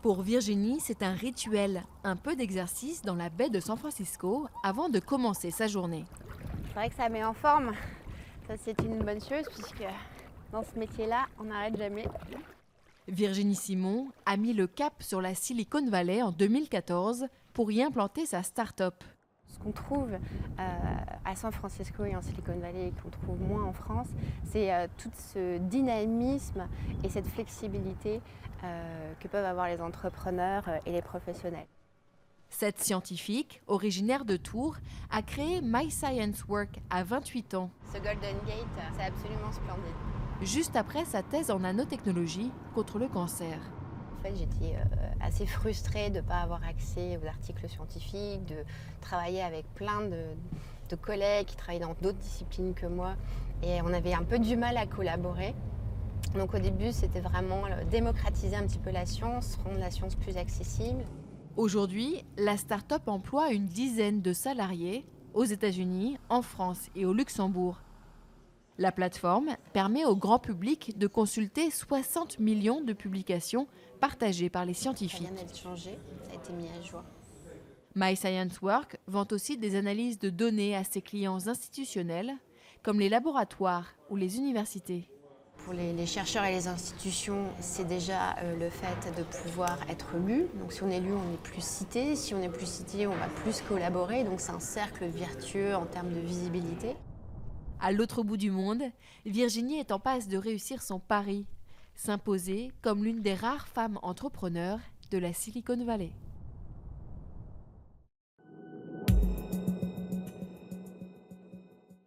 Pour Virginie, c'est un rituel, un peu d'exercice dans la baie de San Francisco avant de commencer sa journée. C'est vrai que ça met en forme. Ça, c'est une bonne chose puisque dans ce métier-là, on n'arrête jamais. Virginie Simon a mis le cap sur la Silicon Valley en 2014 pour y implanter sa start-up. Ce qu'on trouve à San Francisco et en Silicon Valley et qu'on trouve moins en France, c'est tout ce dynamisme et cette flexibilité que peuvent avoir les entrepreneurs et les professionnels. Cette scientifique, originaire de Tours, a créé My Science Work à 28 ans, Ce Golden Gate, c'est absolument splendide. juste après sa thèse en nanotechnologie contre le cancer. En fait, j'étais assez frustrée de ne pas avoir accès aux articles scientifiques, de travailler avec plein de collègues qui travaillaient dans d'autres disciplines que moi. Et on avait un peu du mal à collaborer. Donc au début, c'était vraiment démocratiser un petit peu la science, rendre la science plus accessible. Aujourd'hui, la start-up emploie une dizaine de salariés aux États-Unis, en France et au Luxembourg. La plateforme permet au grand public de consulter 60 millions de publications partagées par les Ça scientifiques. vient d'être changé, ça a été mis à jour. My Science Work vend aussi des analyses de données à ses clients institutionnels, comme les laboratoires ou les universités. Pour les chercheurs et les institutions, c'est déjà le fait de pouvoir être lu. Donc si on est lu, on est plus cité. Si on est plus cité, on va plus collaborer. Donc c'est un cercle vertueux en termes de visibilité. À l'autre bout du monde, Virginie est en passe de réussir son pari, s'imposer comme l'une des rares femmes entrepreneurs de la Silicon Valley.